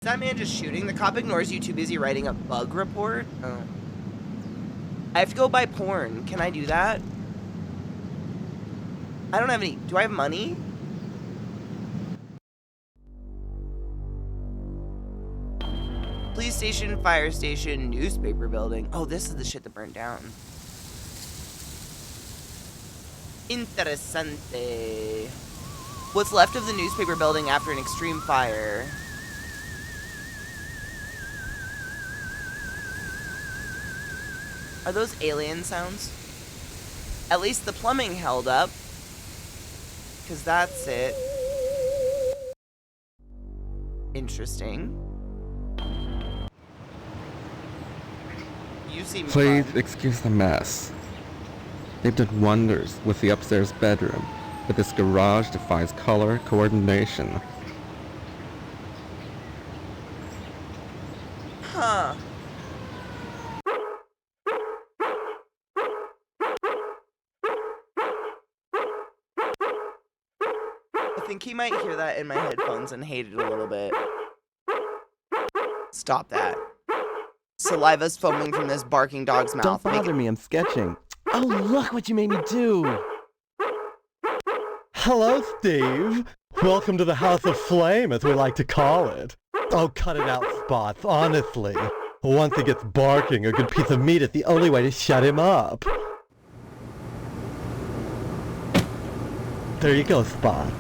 that man just shooting? The cop ignores you, too busy writing a bug report? Oh. I have to go buy porn. Can I do that? I don't have any. Do I have money? Police station, fire station, newspaper building. Oh, this is the shit that burned down. Interessante. What's left of the newspaper building after an extreme fire? Are those alien sounds? At least the plumbing held up. Because that's it. Interesting. You seem Please fun. excuse the mess. They've done wonders with the upstairs bedroom, but this garage defies color coordination. Huh. I think he might hear that in my headphones and hate it a little bit. Stop that. Saliva's foaming from this barking dog's mouth. Don't bother me, I'm sketching. Oh, look what you made me do! Hello, Steve. Welcome to the House of Flame, as we like to call it. Oh, cut it out, Spots, honestly. Once he gets barking, a good piece of meat is the only way to shut him up. There you go, Spot.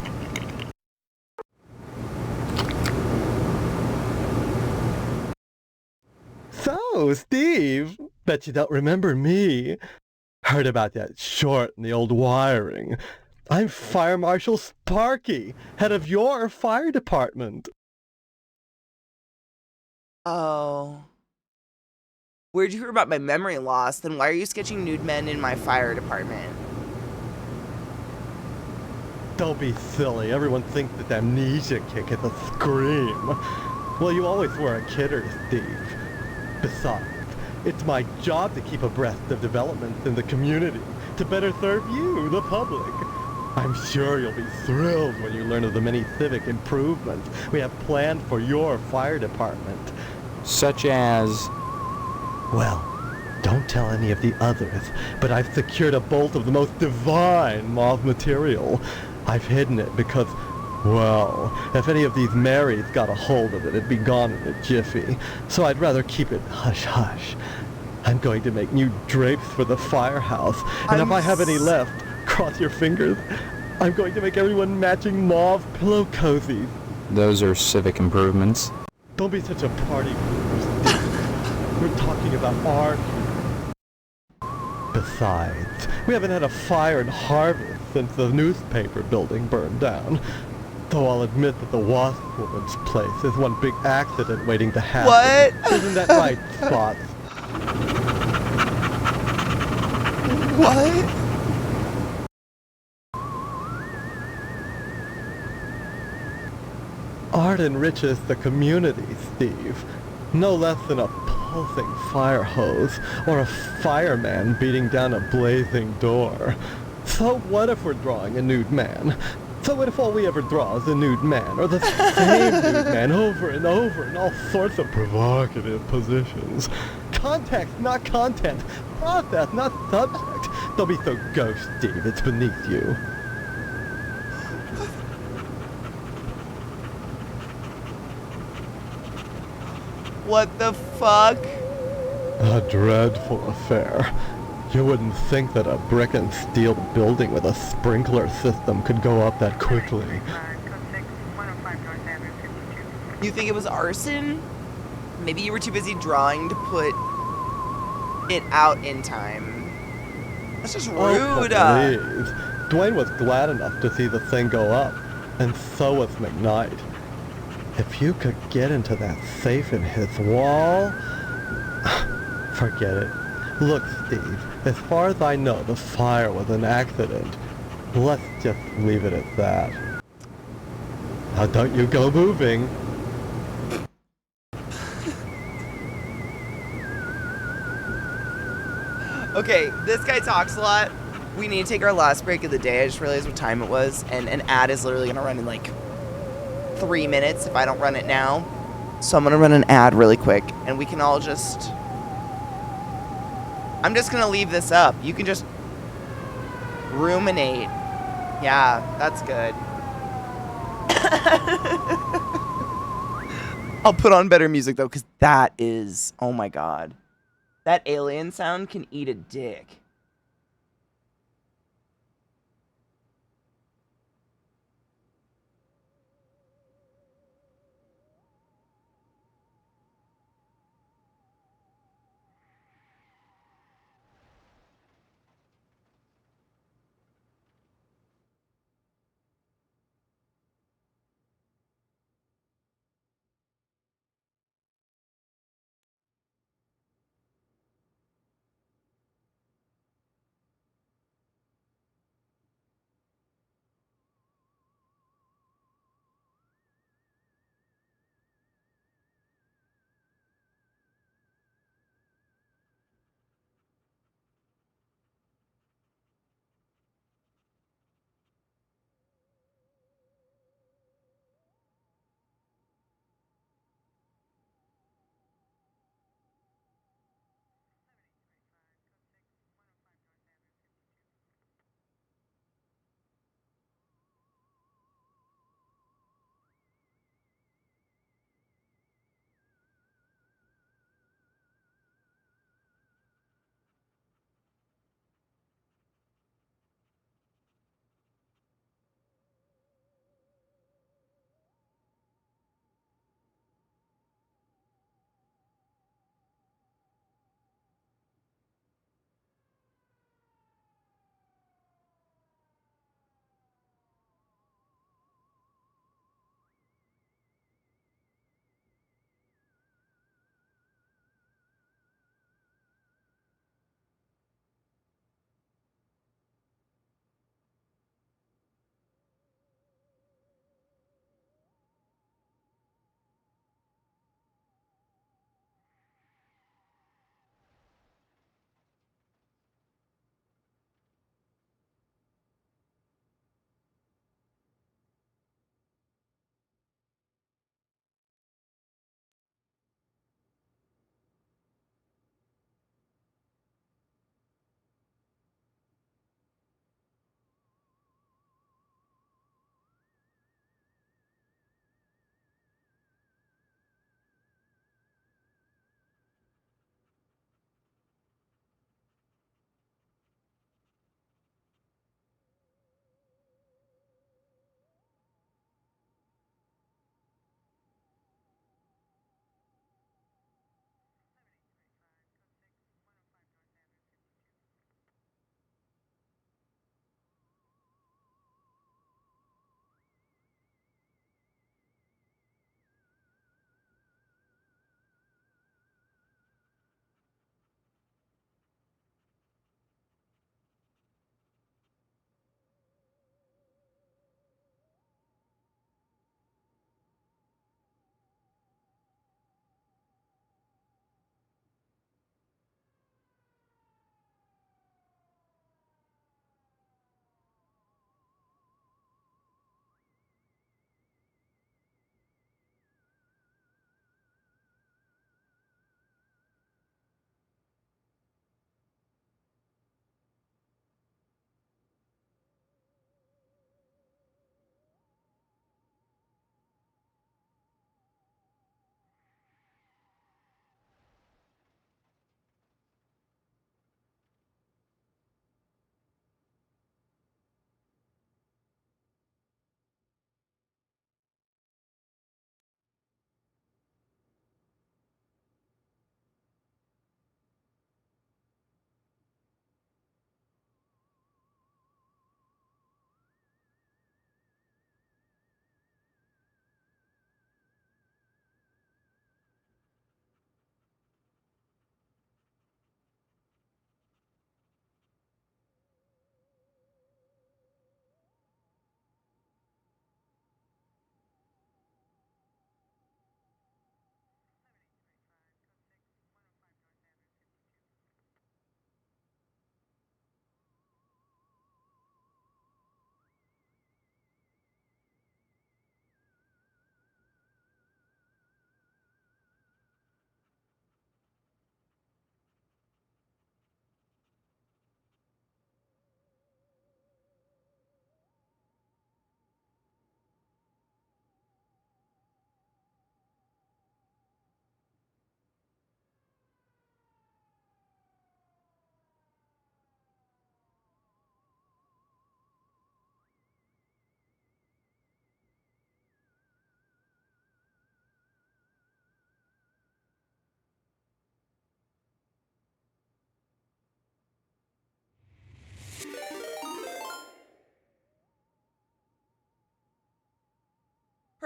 So, Steve, bet you don't remember me. Heard about that short in the old wiring. I'm Fire Marshal Sparky, head of your fire department. Oh. Where'd you hear about my memory loss? Then why are you sketching nude men in my fire department? Don't be silly. Everyone thinks that amnesia kick is a scream. Well, you always were a kidder, Steve. Besides, it's my job to keep abreast of developments in the community to better serve you, the public. I'm sure you'll be thrilled when you learn of the many civic improvements we have planned for your fire department. Such as... Well, don't tell any of the others, but I've secured a bolt of the most divine mauve material. I've hidden it because, well, if any of these Marys got a hold of it, it'd be gone in a jiffy. So I'd rather keep it hush-hush. I'm going to make new drapes for the firehouse, and if I have any left, cross your fingers, I'm going to make everyone matching mauve pillow cozies. Those are civic improvements. Don't be such a party pooper, Steve. We're talking about art. Besides, we haven't had a fire in Harvest since the newspaper building burned down. Though I'll admit that the Wasp Woman's place is one big accident waiting to happen. What? Isn't that right, Spots? What? Art enriches the community, Steve. No less than a pulsing fire hose or a fireman beating down a blazing door. So what if we're drawing a nude man? So what if all we ever draw is a nude man, or the same nude man over and over in all sorts of provocative positions? Context, not content. Process, not subject. Don't be so gauche, Steve. It's beneath you. What the fuck? A dreadful affair. You wouldn't think that a brick and steel building with a sprinkler system could go up that quickly. You think it was arson? Maybe you were too busy drawing to put it out in time. That's just rude. Oh, please. Dwayne was glad enough to see the thing go up, and so was McKnight. If you could get into that safe in his wall... Forget it. Look, Steve, as far as I know, the fire was an accident. Let's just leave it at that. Now don't you go moving. Okay, this guy talks a lot. We need to take our last break of the day. I just realized what time it was, and an ad is literally gonna run in like 3 minutes if I don't run it now. So I'm gonna run an ad really quick, and we can all just... I'm just gonna leave this up. You can just ruminate. Yeah, that's good. I'll put on better music, though, because that is... Oh, my God. That alien sound can eat a dick.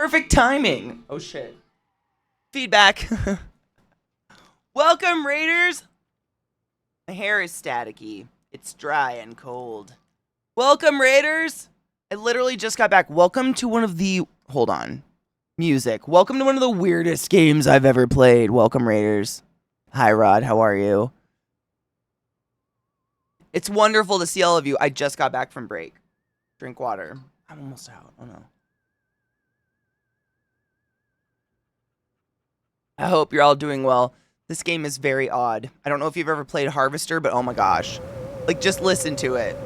Perfect timing. Oh shit. Feedback. Welcome, Raiders. My hair is staticky. It's dry and cold. Welcome, Raiders. I literally just got back. Welcome to one of the... Hold on. Music. Welcome to one of the weirdest games I've ever played. Welcome, Raiders. Hi, Rod. How are you? It's wonderful to see all of you. I just got back from break. Drink water. I'm almost out. Oh, no. I hope you're all doing well. This game is very odd. I don't know if you've ever played Harvester, but oh my gosh. Like, just listen to it.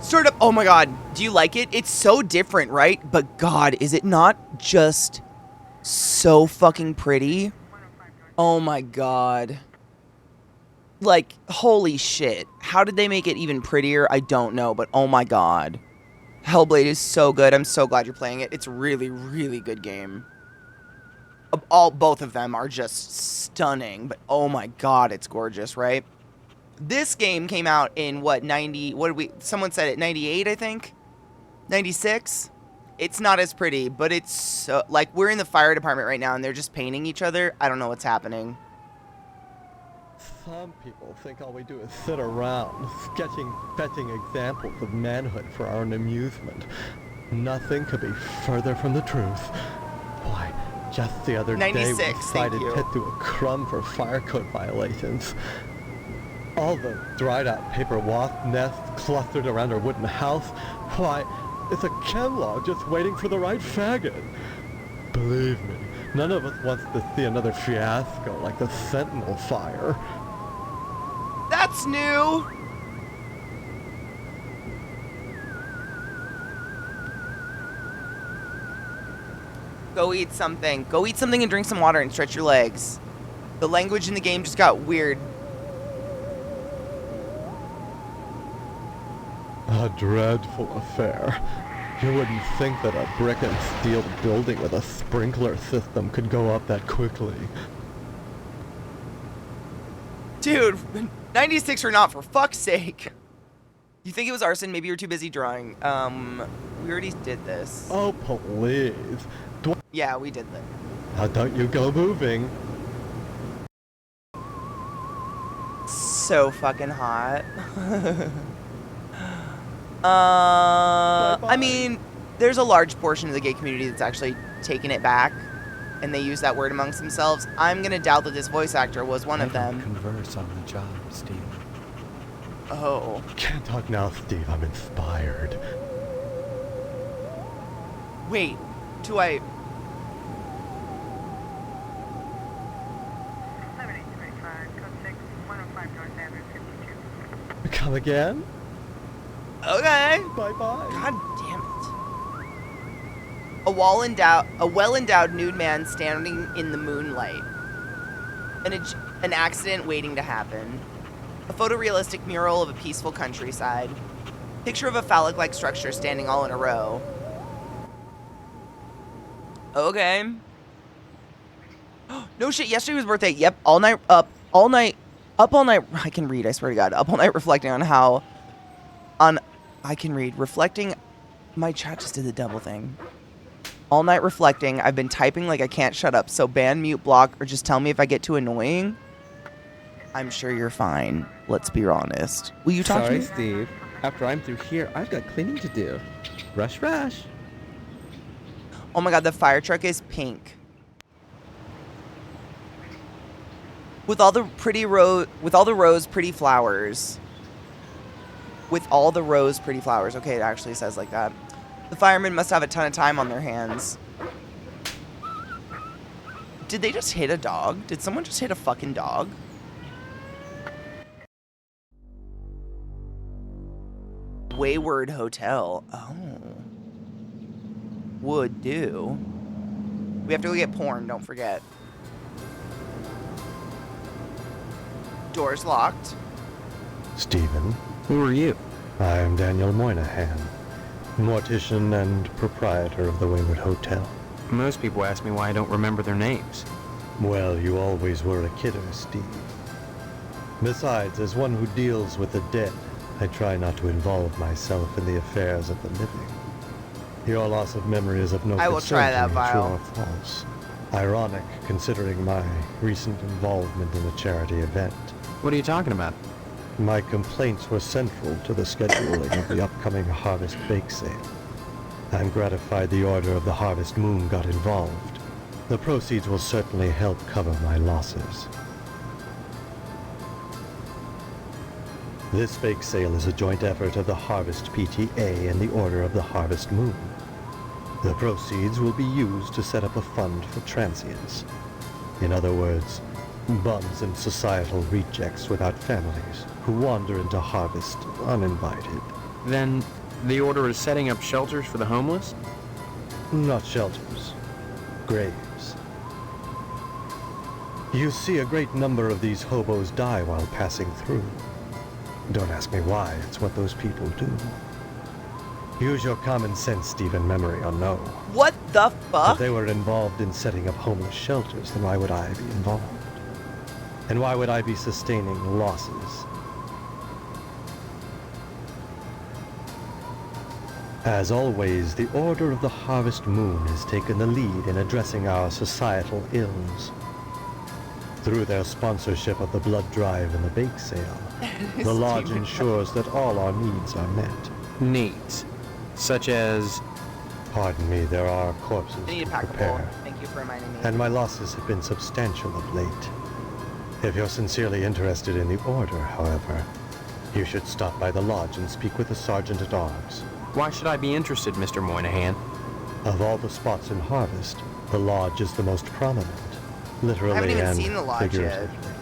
Start up. Oh my god. Do you like it? It's so different, right? But god, is it not just so fucking pretty? Oh my god. Like, holy shit. How did they make it even prettier? I don't know, but oh my god. Hellblade is so good. I'm so glad you're playing it. It's really, really good game. Both of them are just stunning, but oh my god, it's gorgeous, right? This game came out in what, 90, what did we, someone said it, 98, I think? 96? It's not as pretty, but it's so, like, we're in the fire department right now and they're just painting each other. I don't know what's happening. Some people think all we do is sit around, sketching fetching examples of manhood for our own amusement. Nothing could be further from the truth. Why, just the other day we 96, cited thank you. Ted to a crumb for fire code violations. All the dried out paper wasp nests clustered around our wooden house. Why, it's a chem log just waiting for the right faggot. Believe me, none of us wants to see another fiasco like the Sentinel fire. That's new! Go eat something. Go eat something and drink some water and stretch your legs. The language in the game just got weird. A dreadful affair. You wouldn't think that a brick and steel building with a sprinkler system could go up that quickly. Dude, 96 or not, for fuck's sake. You think it was arson? Maybe you're too busy drawing. We already did this. Oh, please. Yeah, we did that. Now don't you go moving. So fucking hot. I mean, there's a large portion of the gay community that's actually taken it back, and they use that word amongst themselves. I'm gonna doubt that this voice actor was one of them. Converse on the job, Steve. Oh. Can't talk now, Steve. I'm inspired. Wait, do I... Come again? Okay. Bye-bye. God damn it. A well-endowed nude man standing in the moonlight. An accident waiting to happen. A photorealistic mural of a peaceful countryside. Picture of a phallic-like structure standing all in a row. Okay. No shit, yesterday was birthday. Yep, up all night. I can read, I swear to God. Up all night reflecting on how... I can read. Reflecting... My chat just did the double thing. All night reflecting. I've been typing like I can't shut up. So ban, mute, block, or just tell me if I get too annoying. I'm sure you're fine. Let's be honest. Will you talk to Sorry, me? Steve. After I'm through here, I've got cleaning to do. Rush, rush. Oh my god, the fire truck is pink. With all the pretty pretty flowers. With all the rose pretty flowers. Okay, it actually says like that. The firemen must have a ton of time on their hands. Did they just hit a dog? Did someone just hit a fucking dog? Wayward Hotel. Oh. Would do. We have to go get porn, don't forget. Doors locked. Stephen, Who are you? I am Daniel Moynihan, mortician and proprietor of the Wayward Hotel. Most people ask me why I don't remember their names. Well, you always were a kidder, Steve. Besides, as one who deals with the dead, I try not to involve myself in the affairs of the living. Your loss of memory is of no I will concern try to that me, vial. true or false. Ironic, considering my recent involvement in a charity event. What are you talking about? My complaints were central to the scheduling of the upcoming Harvest Bake Sale. I'm gratified the Order of the Harvest Moon got involved. The proceeds will certainly help cover my losses. This bake sale is a joint effort of the Harvest PTA and the Order of the Harvest Moon. The proceeds will be used to set up a fund for transients. In other words, bums and societal rejects without families who wander into Harvest uninvited. Then the Order is setting up shelters for the homeless? Not shelters, graves. You see a great number of these hobos die while passing through. Don't ask me why, it's what those people do. Use your common sense, Stephen, memory or no. What the If fuck? they were involved in setting up homeless shelters, then why would I be involved? And why would I be sustaining losses? As always, the Order of the Harvest Moon has taken the lead in addressing our societal ills. Through their sponsorship of the blood drive and the bake sale, the lodge Stephen. ensures that all our needs are met. Needs. Such as... Pardon me, there are corpses I need to a pack of prepare, bowl. Thank you for reminding me. and my losses have been substantial of late. If you're sincerely interested in the Order, however, you should stop by the lodge and speak with the Sergeant-at-Arms. Why should I be interested, Mr. Moynihan? Of all the spots in Harvest, the lodge is the most prominent, literally I haven't even and seen the lodge yet. figuratively.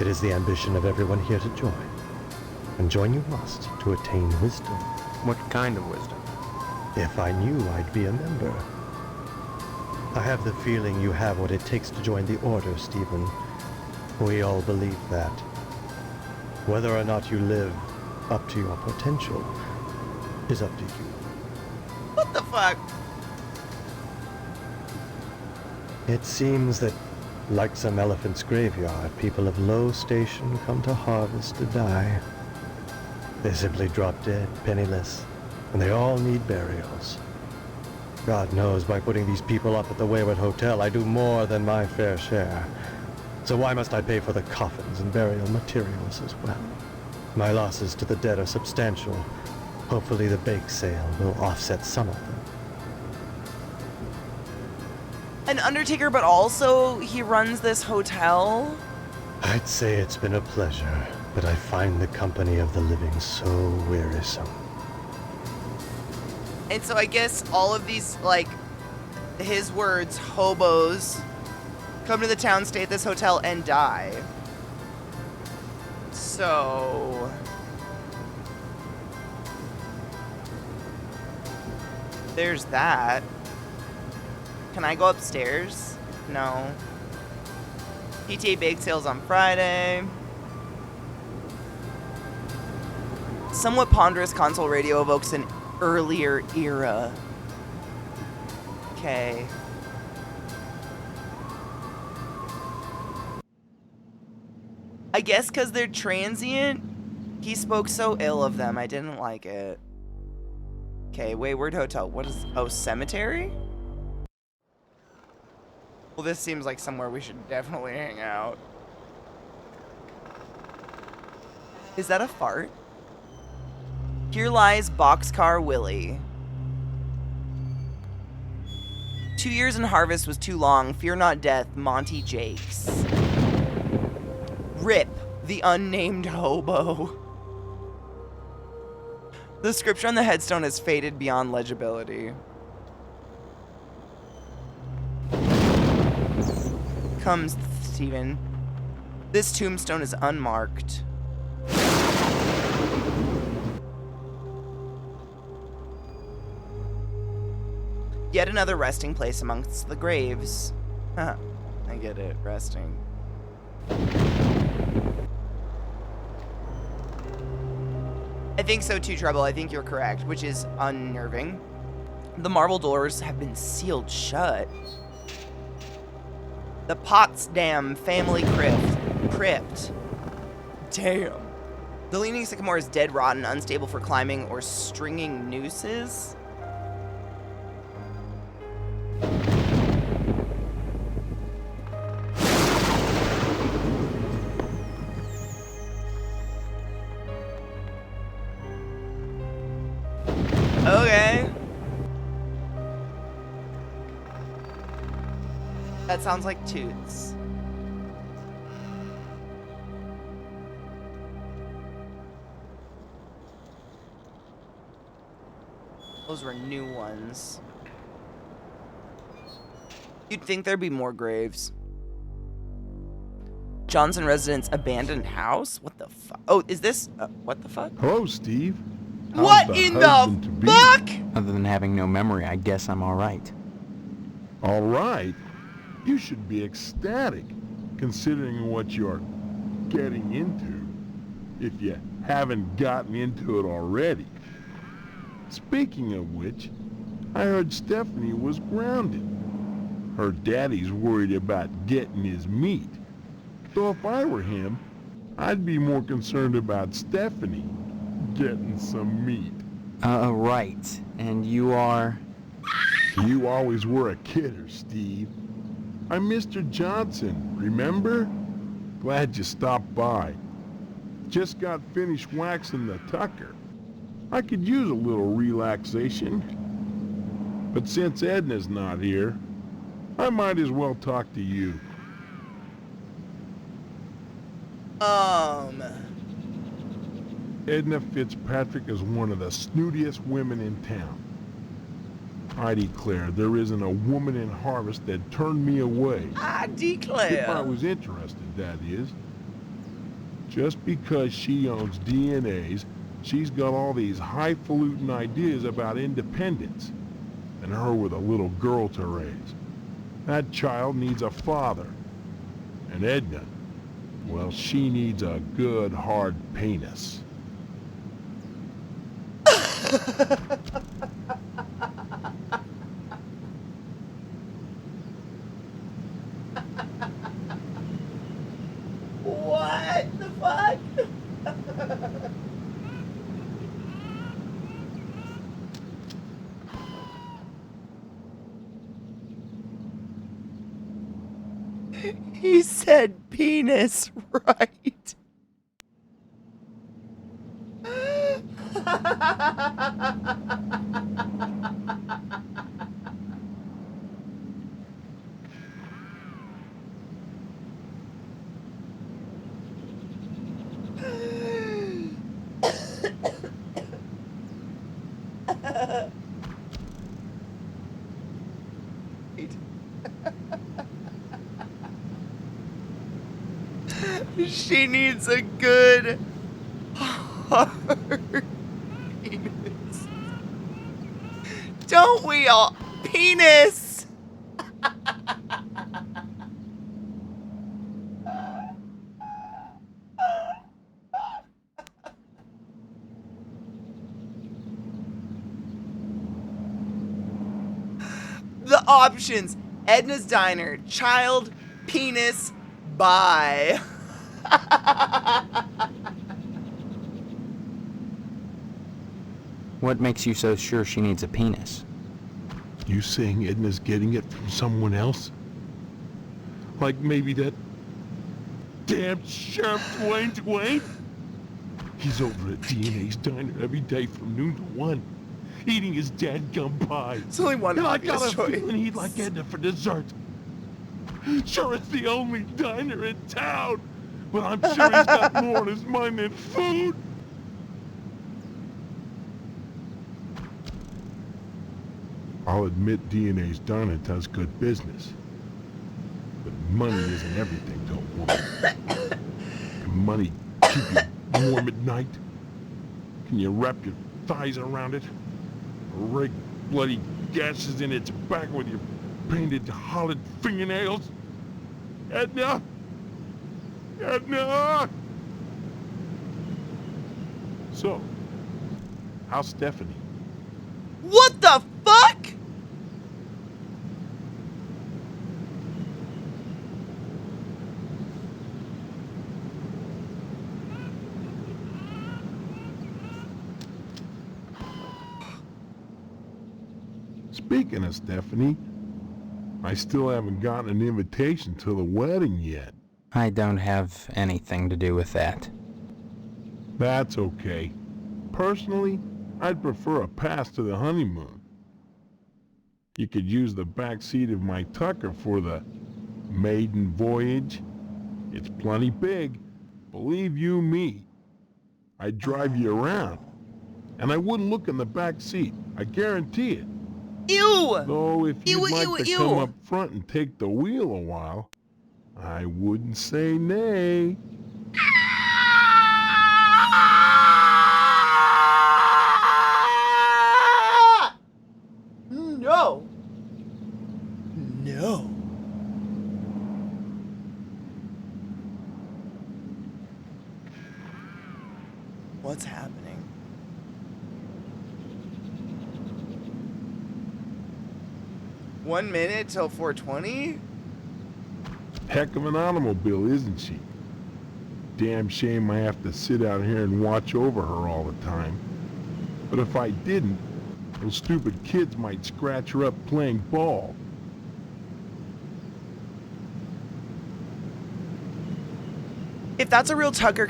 It is the ambition of everyone here to join, and join you must to attain wisdom. What kind of wisdom? If I knew, I'd be a member. I have the feeling you have what it takes to join the Order, Stephen. We all believe that. Whether or not you live up to your potential is up to you. What the fuck? It seems that, like some elephant's graveyard, people of low station come to Harvest to die. They simply drop dead, penniless, and they all need burials. God knows, by putting these people up at the Wayward Hotel, I do more than my fair share. So why must I pay for the coffins and burial materials as well? My losses to the dead are substantial. Hopefully the bake sale will offset some of them. An undertaker, but also he runs this hotel? I'd say it's been a pleasure, but I find the company of the living so wearisome. And so I guess all of these, like, his words, hobos, come to the town, stay at this hotel, and die. So... there's that. Can I go upstairs? No. PTA bake sales on Friday. Somewhat ponderous console radio evokes an earlier era. Okay. I guess because they're transient, he spoke so ill of them. I didn't like it. Okay, Wayward Hotel. What is... oh, cemetery? Well, this seems like somewhere we should definitely hang out. Is that a fart? Here lies Boxcar Willie. 2 years in Harvest was too long. Fear not death, Monty Jakes. Rip, the unnamed hobo. The scripture on the headstone has faded beyond legibility. Come, Stephen. This tombstone is unmarked. Yet another resting place amongst the graves. Huh. I get it, resting. I think so too, Trouble. I think you're correct, which is unnerving. The marble doors have been sealed shut. The Potsdam family crypt. Damn. The leaning sycamore is dead rotten, unstable for climbing or stringing nooses. That sounds like Toots. Those were new ones. You'd think there'd be more graves. Johnson residence abandoned house? What the fuck? Oh, is this... what the fuck? Hello, Steve. How's What in the husband-to-be? fuck? Other than having no memory, I guess I'm all right. All right. You should be ecstatic, considering what you're getting into, if you haven't gotten into it already. Speaking of which, I heard Stephanie was grounded. Her daddy's worried about getting his meat. So if I were him, I'd be more concerned about Stephanie getting some meat. Right. And you are... You always were a kidder, Steve. I'm Mr. Johnson, remember? Glad you stopped by. Just got finished waxing the tucker. I could use a little relaxation. But since Edna's not here, I might as well talk to you. Edna Fitzpatrick is one of the snootiest women in town. I declare there isn't a woman in Harvest that turned me away. I If I declare. was interested, that is. Just because she owns DNAs, she's got all these highfalutin ideas about independence. And her with a little girl to raise. That child needs a father. And Edna, well, she needs a good, hard penis. What the fuck? He said penis, right? She needs a good hard penis. Don't we all? Penis! The options: Edna's Diner, child, penis, bye. What makes you so sure she needs a penis? You saying Edna's getting it from someone else? Like maybe that damn Sheriff Dwayne? He's over at DNA's Diner every day from noon to 1, eating his dadgum pie. It's only one And I obvious got a choice. feeling he'd like Edna for dessert. Sure, it's the only diner in town, but I'm sure he's got more on his mind than food. I'll admit DNA's Diner does good business. But money isn't everything to a woman. Can money keep you warm at night? Can you wrap your thighs around it? Or rake bloody gashes in its back with your painted hollowed fingernails? Edna? Edna! So, how's Stephanie? What the fuck? Speaking of Stephanie, I still haven't gotten an invitation to the wedding yet. I don't have anything to do with that. That's okay. Personally, I'd prefer a pass to the honeymoon. You could use the back seat of my Tucker for the Maiden voyage? It's plenty big. Believe you me. I'd drive you around. And I wouldn't look in the back seat. I guarantee it. Ew! Though if Ew, you'd like ew, to ew. come up front and take the wheel a while, I wouldn't say nay. No. No. What's happening? One minute till 4:20? Heck of an automobile, isn't she? Damn shame I have to sit out here and watch over her all the time. But if I didn't, those stupid kids might scratch her up playing ball. If that's a real Tucker,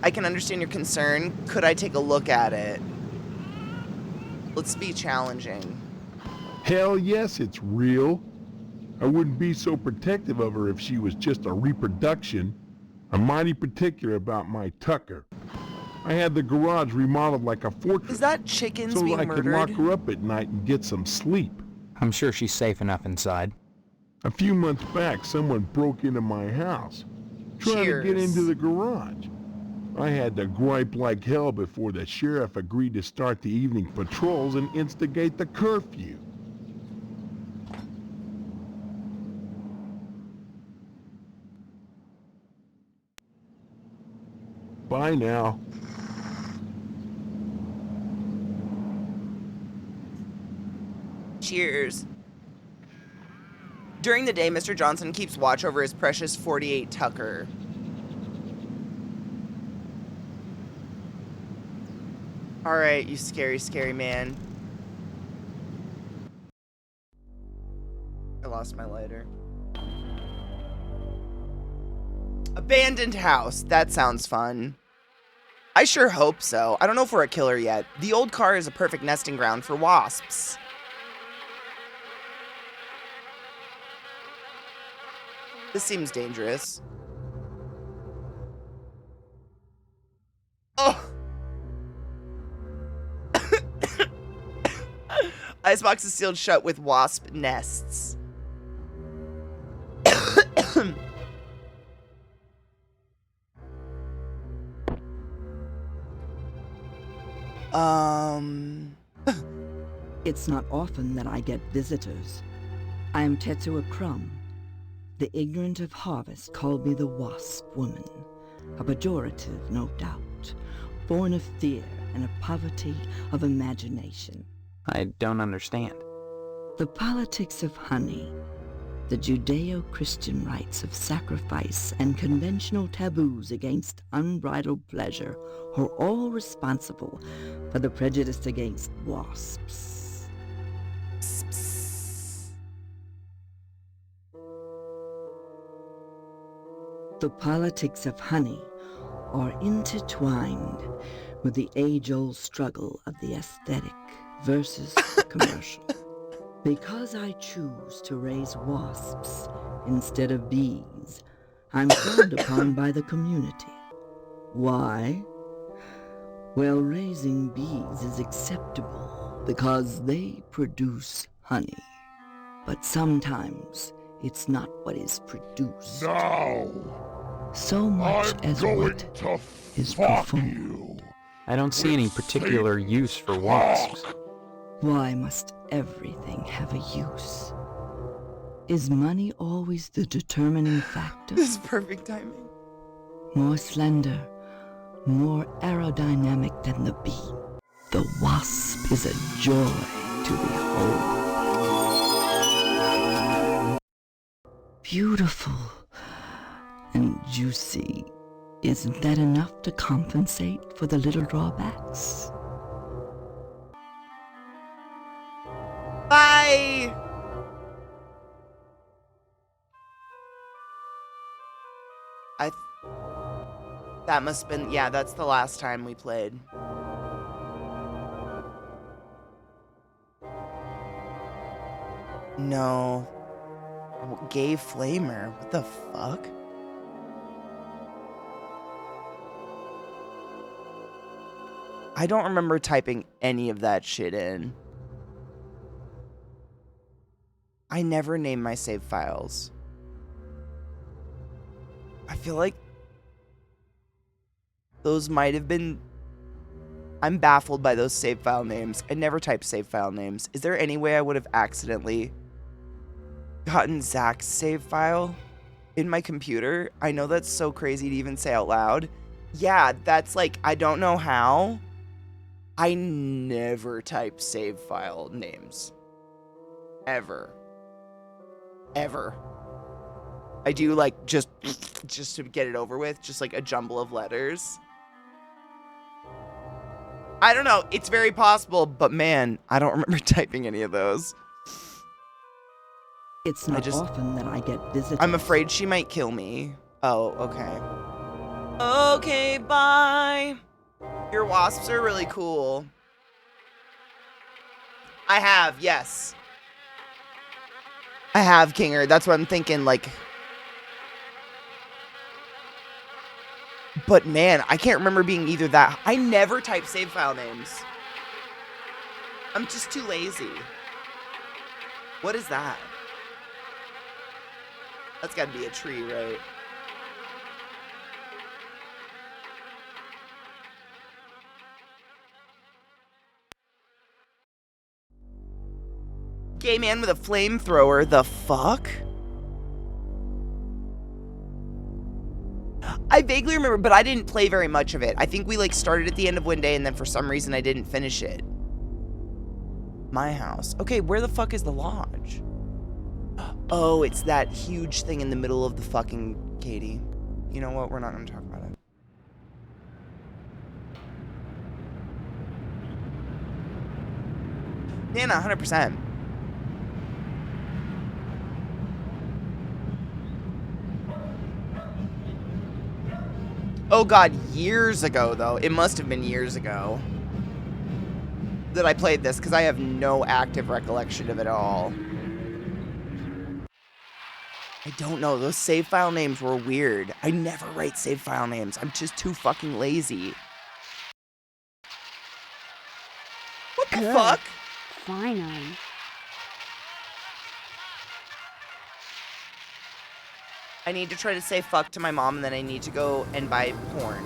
I can understand your concern. Could I take a look at it? Let's be challenging. Hell yes, it's real. I wouldn't be so protective of her if she was just a reproduction. I'm mighty particular about my Tucker. I had the garage remodeled like a fortress. Is that chickens so being I could lock murdered? her up at night and get some sleep. I'm sure she's safe enough inside. A few months back, someone broke into my house, trying to get Cheers. into the garage. I had to gripe like hell before the sheriff agreed to start the evening patrols and instigate the curfew. Bye now. Cheers. During the day, Mr. Johnson keeps watch over his precious 48 Tucker. Alright, you scary, scary man. I lost my lighter. Abandoned house. That sounds fun. I sure hope so. I don't know if we're a killer yet. The old car is a perfect nesting ground for wasps. This seems dangerous. Oh! Icebox is sealed shut with wasp nests. It's not often that I get visitors. I am Tetsuo Crumb. The ignorant of harvest called me the Wasp Woman. A pejorative, no doubt, born of fear and a poverty of imagination. I don't understand. The politics of honey, the Judeo-Christian rites of sacrifice and conventional taboos against unbridled pleasure are all responsible for the prejudice against wasps. The politics of honey are intertwined with the age-old struggle of the aesthetic versus commercial. Because I choose to raise wasps instead of bees, I'm frowned upon by the community. Why? Well, raising bees is acceptable because they produce honey. But sometimes it's not what is produced. Now, So much as what is performed. I don't see any particular use for wasps. Why must everything have a use? Is money always the determining factor? This is perfect timing. More slender, more aerodynamic than the bee, the wasp is a joy to behold. Beautiful and juicy. Isn't that enough to compensate for the little drawbacks? Bye! That must have been, yeah, that's the last time we played. No. Oh, gay flamer. What the fuck? I don't remember typing any of that shit in. I never name my save files. I feel like those might have been... I'm baffled by those save file names. I never type save file names. Is there any way I would have accidentally gotten Zach's save file in my computer? I know that's so crazy to even say out loud. Yeah, that's like, I don't know how. I never type save file names. Ever. Ever. I do like just to get it over with, just like a jumble of letters. I don't know. It's very possible, but man, I don't remember typing any of those. It's not often that I get visitors. I'm afraid she might kill me. Oh, okay. Okay, bye. Your wasps are really cool. I have, yes. I have, Kinger. That's what I'm thinking, like... But man, I can't remember being either that... I never type save file names. I'm just too lazy. What is that? That's gotta be a tree, right? Gay man with a flamethrower, the fuck? I vaguely remember, but I didn't play very much of it. I think we like started at the end of one day and then for some reason I didn't finish it. My house. Okay, where the fuck is the lodge? Oh, it's that huge thing in the middle of the fucking Katie. You know what? We're not gonna talk about it. Yeah, no, 100%. Oh god, years ago though. It must have been years ago that I played this because I have no active recollection of it all. I don't know. Those save file names were weird. I never write save file names. I'm just too fucking lazy. What the fuck? Finally. I need to try to say fuck to my mom and then I need to go and buy porn.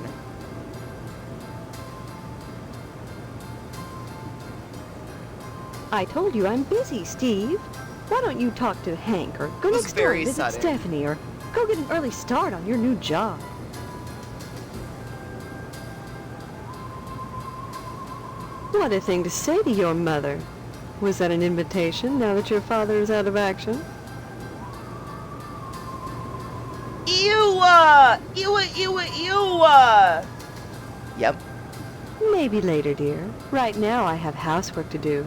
I told you I'm busy, Steve. Why don't you talk to Hank or go next door and visit Stephanie or go get an early start on your new job? What a thing to say to your mother. Was that an invitation now that your father is out of action? Ew! Ew, ew, ew! Yep. Maybe later, dear. Right now I have housework to do.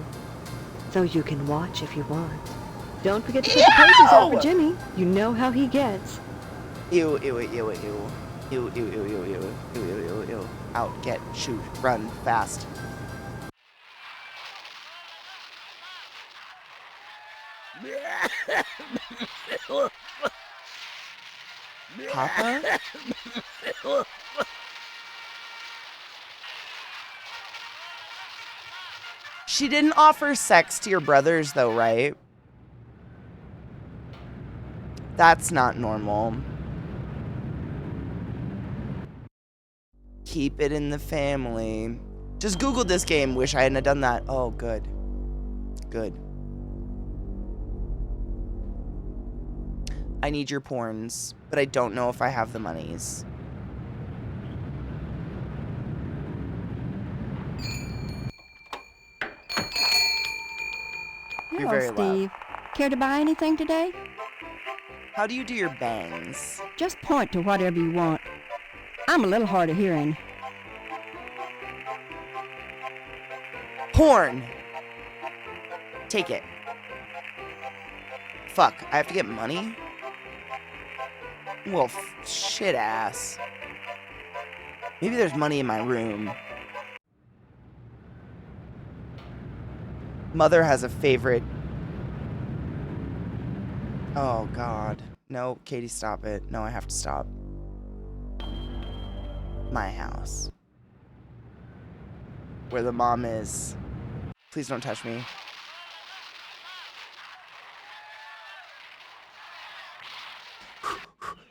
Though you can watch if you want. Don't forget to put the papers out for Jimmy. You know how he gets. Ew, ew, ew, ew. Ew, ew, ew, ew, ew, ew, ew, ew, ew. Out, get, shoot, run, fast. Papa? She didn't offer sex to your brothers though, right? That's not normal. Keep it in the family. Just Googled this game. Wish I hadn't done that. Oh, good. Good. I need your porns, but I don't know if I have the monies. You're very Steve. Care to buy anything today? How do you do your bangs? Just point to whatever you want. I'm a little hard of hearing. Porn! Take it. Fuck, I have to get money? Well, shit ass. Maybe there's money in my room. Mother has a favorite Oh, God. No, Katie, stop it. No, I have to stop. My house. Where the mom is. Please don't touch me.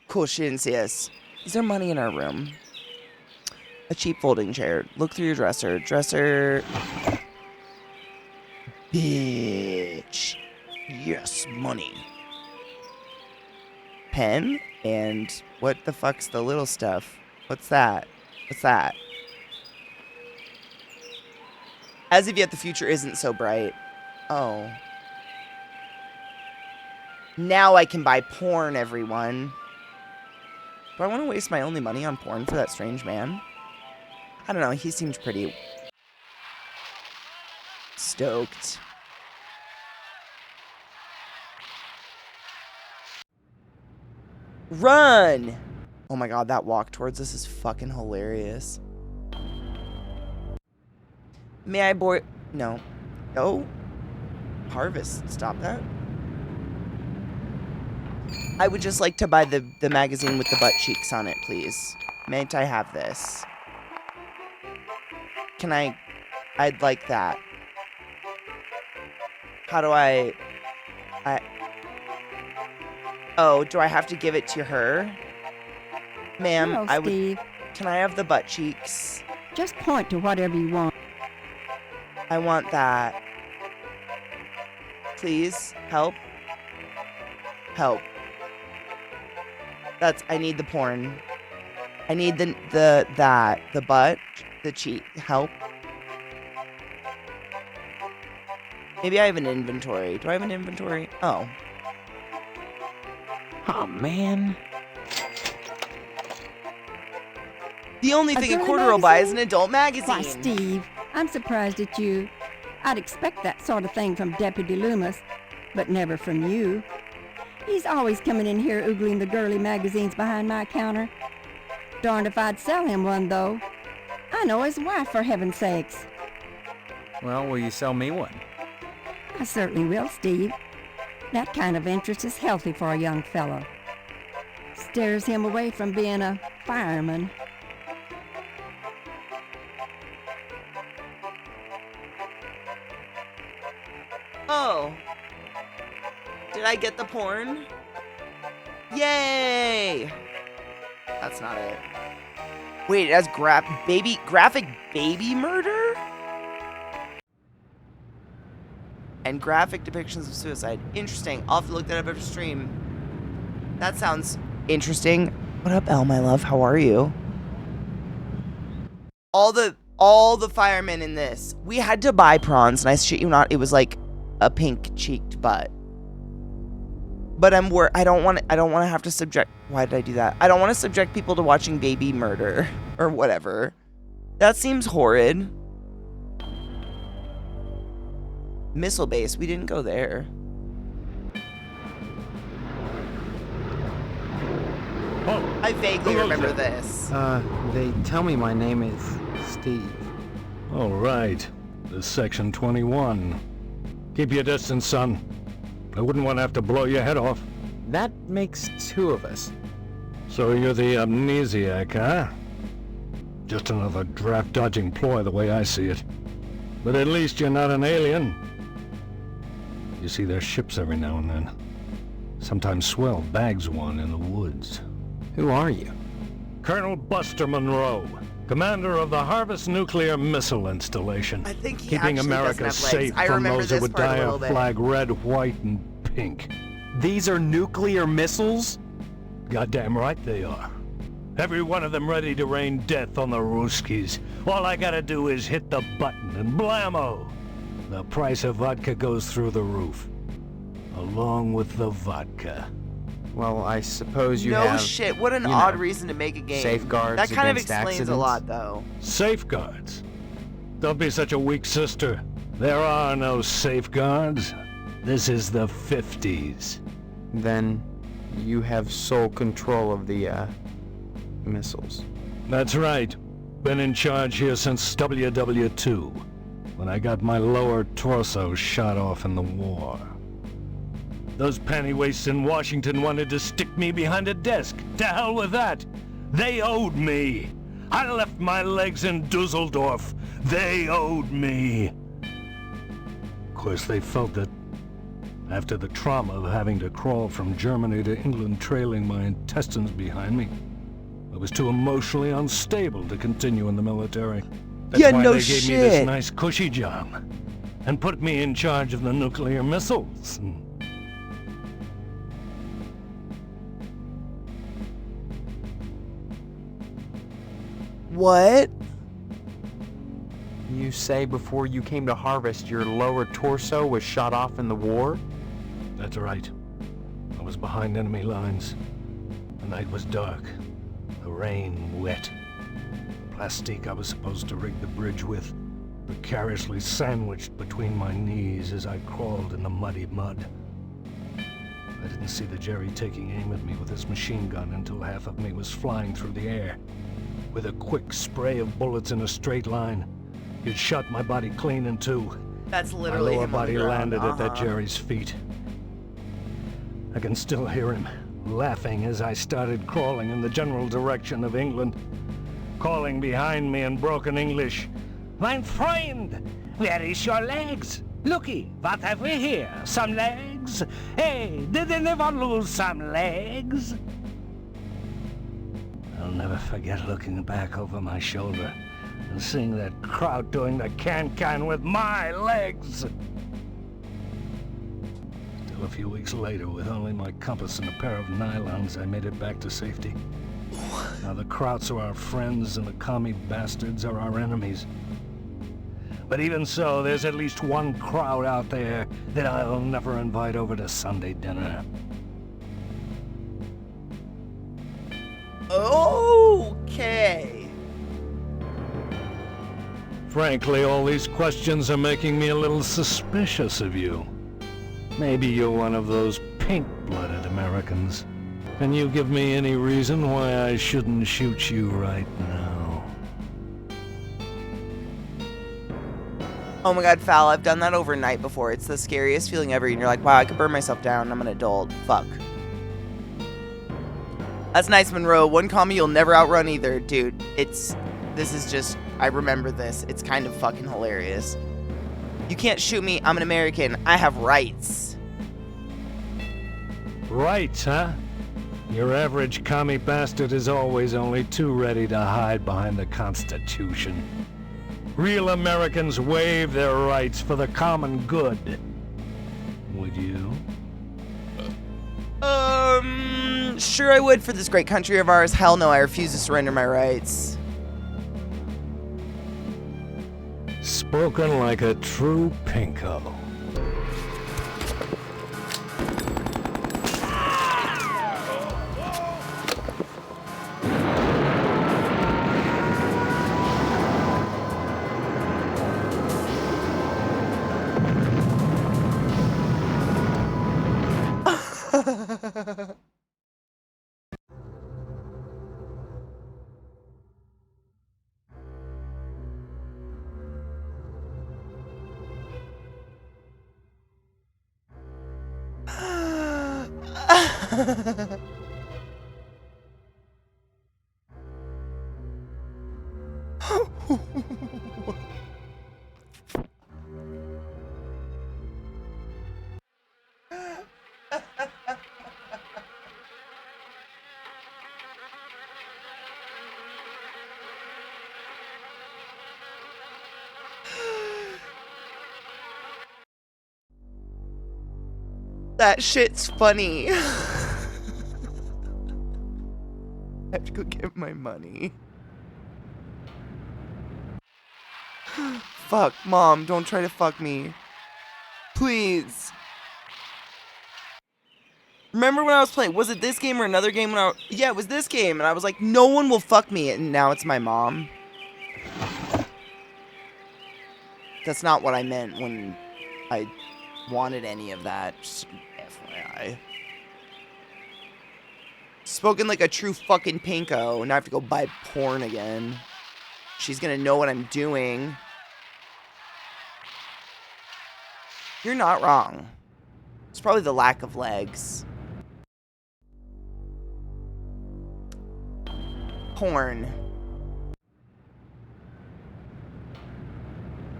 Cool, she didn't see us. Is there money in our room? A cheap folding chair. Look through your dresser. Dresser. Bitch. Yes, money. Pen? And what the fuck's the little stuff? What's that? What's that? As of yet, the future isn't so bright. Oh. Now I can buy porn, everyone. Do I want to waste my only money on porn for that strange man? I don't know, he seems pretty stoked. Run! Oh my god, that walk towards us is fucking hilarious. May I board? No. No? Harvest, stop that. I would just like to buy the magazine with the butt cheeks on it, please. Mayn't I have this? Can I? I'd like that. How do I... Oh, do I have to give it to her? Ma'am, No, I would... Steve. Can I have the butt cheeks? Just point to whatever you want. I want that. Please, help. Help. I need the porn. I need the butt, the cheek. Help. Maybe I have an inventory. Do I have an inventory? Oh. Oh, man. The only thing a girly quarter will buy is an magazine? adult magazine. Why, Steve, I'm surprised at you. I'd expect that sort of thing from Deputy Loomis, but never from you. He's always coming in here oogling the girly magazines behind my counter. Darned if I'd sell him one, though. I know his wife, for heaven's sakes. Well, will you sell me one? I certainly will, Steve. That kind of interest is healthy for a young fellow. Steers him away from being a fireman. Oh. Did I get the porn? Yay! That's not it. Wait, it has graphic baby murder? And graphic depictions of suicide. Interesting. I'll have to look that up after stream. That sounds interesting. What up, Elle, my love? How are you? All the firemen in this. We had to buy prawns, and I shit you not, it was like a pink-cheeked butt. But I don't want to have to subject... Why did I do that? I don't want to subject people to watching baby murder. Or whatever. That seems horrid. Missile base. We didn't go there. Oh, I vaguely hello, remember sir. this. They tell me my name is Steve. All right. This is Section 21. Keep your distance, son. I wouldn't want to have to blow your head off. That makes two of us. So you're the amnesiac, huh? Just another draft-dodging ploy the way I see it. But at least you're not an alien. You see their ships every now and then. Sometimes Swell bags one in the woods. Who are you? Colonel Buster Monroe, commander of the Harvest Nuclear Missile Installation. I think he keeping actually America doesn't have legs. safe I from remember those who this would part a dye little our bit. flag red, white, and pink. These are nuclear missiles? Goddamn right they are. Every one of them ready to rain death on the Ruskies. All I gotta do is hit the button and blammo! The price of vodka goes through the roof. Along with the vodka. Well, I suppose you no have... shit. What an you odd know, reason to make a game. safeguards That kind of against explains accidents. a lot, though. Safeguards? Don't be such a weak sister. There are no safeguards. This is the 50s. Then you have sole control of the, missiles. That's right. Been in charge here since WW2, when I got my lower torso shot off in the war. Those pennywaists in Washington wanted to stick me behind a desk. To hell with that. They owed me. I left my legs in Dusseldorf. They owed me. Of course, they felt that after the trauma of having to crawl from Germany to England trailing my intestines behind me, I was too emotionally unstable to continue in the military. That's Yeah, why no they gave me this shit. nice cushy job and put me in charge of the nuclear missiles. What? You say before you came to Harvest, your lower torso was shot off in the war? That's right. I was behind enemy lines. The night was dark. The rain wet. The plastique I was supposed to rig the bridge with precariously sandwiched between my knees as I crawled in the muddy mud. I didn't see the Jerry taking aim at me with his machine gun until half of me was flying through the air. With a quick spray of bullets in a straight line, he'd shot my body clean in two. That's My literally lower him on the body ground. landed at that Uh-huh. Jerry's feet. I can still hear him laughing as I started crawling in the general direction of England, calling behind me in broken English, "Mein Freund, where is your legs? Looky, what have we here? Some legs? Hey, did anyone lose some legs?" I'll never forget looking back over my shoulder and seeing that crowd doing the can-can with my legs. Still a few weeks later, with only my compass and a pair of nylons, I made it back to safety. Now the Krauts are our friends and the commie bastards are our enemies. But even so, there's at least one crowd out there that I'll never invite over to Sunday dinner. Okay. Frankly, all these questions are making me a little suspicious of you. Maybe you're one of those pink-blooded Americans. Can you give me any reason why I shouldn't shoot you right now? Oh my god, Fal, I've done that overnight before. It's the scariest feeling ever. And you're like, wow, I could burn myself down. I'm an adult. Fuck. That's nice, Monroe. One commie you'll never outrun either. Dude, this is just, I remember this. It's kind of fucking hilarious. You can't shoot me. I'm an American. I have rights. Right, huh? Your average commie bastard is always only too ready to hide behind the Constitution. Real Americans waive their rights for the common good. Would you? Sure I would for this great country of ours. Hell no, I refuse to surrender my rights. Spoken like a true pinko. That shit's funny. I have to go get my money. Fuck, Mom, don't try to fuck me. Please. Remember when I was playing, was it this game or another game when yeah, it was this game, and I was like, no one will fuck me, and now it's my mom. That's not what I meant when I wanted any of that, just FYI. Spoken like a true fucking pinko. Now I have to go buy porn again. She's gonna know what I'm doing. You're not wrong. It's probably the lack of legs. Porn.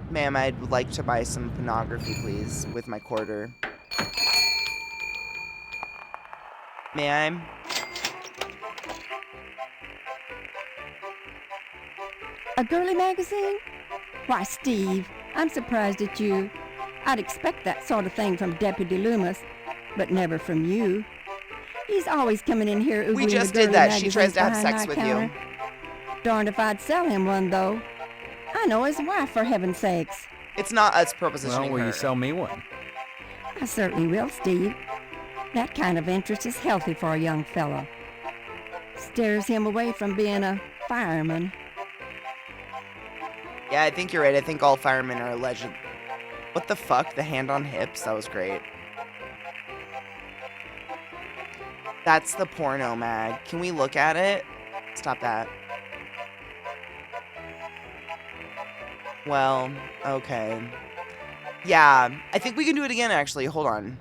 Ma'am, I'd like to buy some pornography, please, with my quarter. May I? A girly magazine? Why, Steve, I'm surprised at you. I'd expect that sort of thing from Deputy Loomis, but never from you. He's always coming in here oogling We just the girly did that. She magazines tries to have behind sex my with counter. you. Darned if I'd sell him one, though. I know his wife, for heaven's sakes. It's not us propositioning Well, will her. you sell me one? I certainly will, Steve. That kind of interest is healthy for a young fellow. Steers him away from being a fireman. Yeah, I think you're right. I think all firemen are alleged. What the fuck? The hand on hips? That was great. That's the porno mag. Can we look at it? Stop that. Well, okay. Yeah, I think we can do it again, actually. Hold on.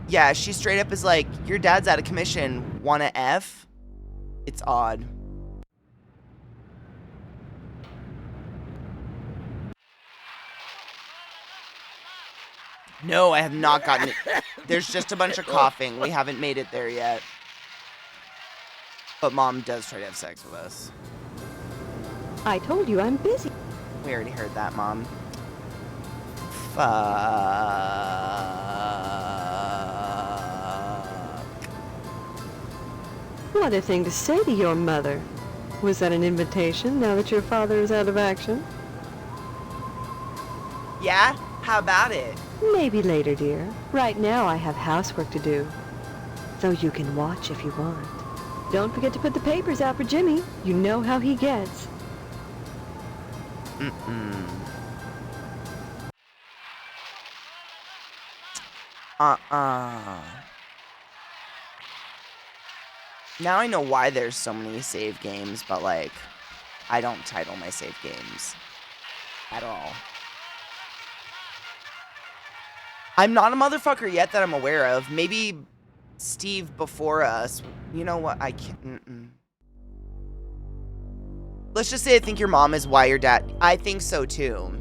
Yeah, she straight up is like, your dad's out of commission. Wanna F? It's odd. No, I have not gotten it. There's just a bunch of coughing. We haven't made it there yet. But Mom does try to have sex with us. I told you I'm busy. We already heard that, Mom. Fuck. What a thing to say to your mother. Was that an invitation now that your father is out of action? Yeah? How about it? Maybe later, dear. Right now I have housework to do. Though you can watch if you want. Don't forget to put the papers out for Jimmy. You know how he gets. Mm-mm. Now I know why there's so many save games, but like, I don't title my save games. At all. I'm not a motherfucker yet that I'm aware of. Maybe Steve before us. You know what? I can't. Let's just say I think your mom is why your dad. I think so too.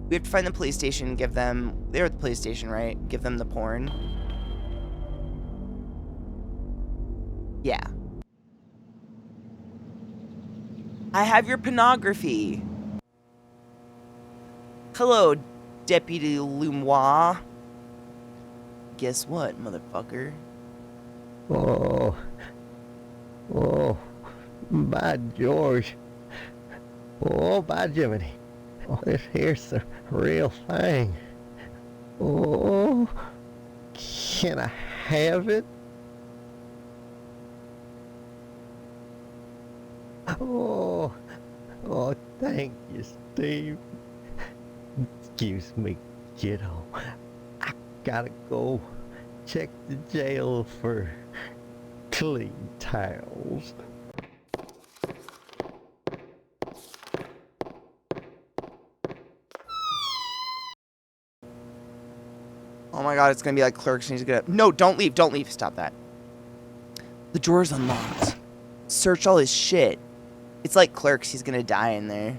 We have to find the police station, give them. They're at the police station, right? Give them the porn. Yeah. I have your pornography. Hello, Deputy Lumois. Guess what, motherfucker? Oh. Oh. By George. Oh, by Jiminy. Oh, this here's the real thing. Oh. Can I have it? Oh. Oh, thank you, Steve. Excuse me, kiddo. I gotta go check the jail for clean towels. Oh my god, it's gonna be like Clerks and he's gonna. No, don't leave, don't leave. Stop that. The drawer's unlocked. Search all his shit. It's like Clerks, he's gonna die in there.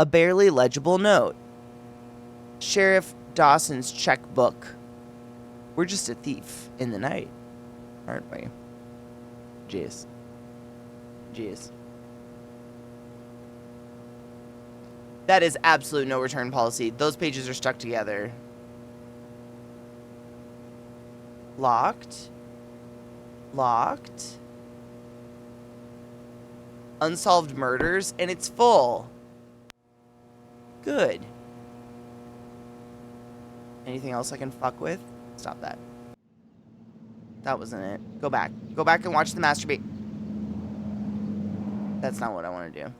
A barely legible note. Sheriff Dawson's checkbook. We're just a thief in the night, aren't we? Jeez. Jeez. That is absolute no return policy. Those pages are stuck together. Locked. Locked. Unsolved murders, and it's full. Good. Anything else I can fuck with? Stop that. That wasn't it. Go back. Go back and watch the masturbate. That's not what I want to do.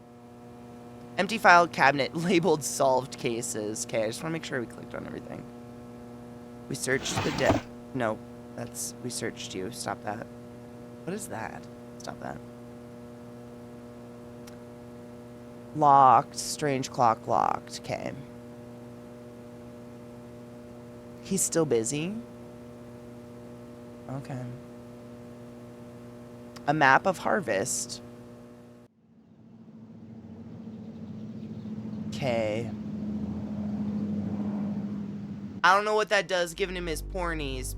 Empty file cabinet labeled solved cases. Okay, I just want to make sure we clicked on everything. We searched the No, that's... We searched you. Stop that. What is that? Stop that. Locked. Strange clock locked. Okay. He's still busy? Okay. A map of harvest. Okay. I don't know what that does giving him his pornies,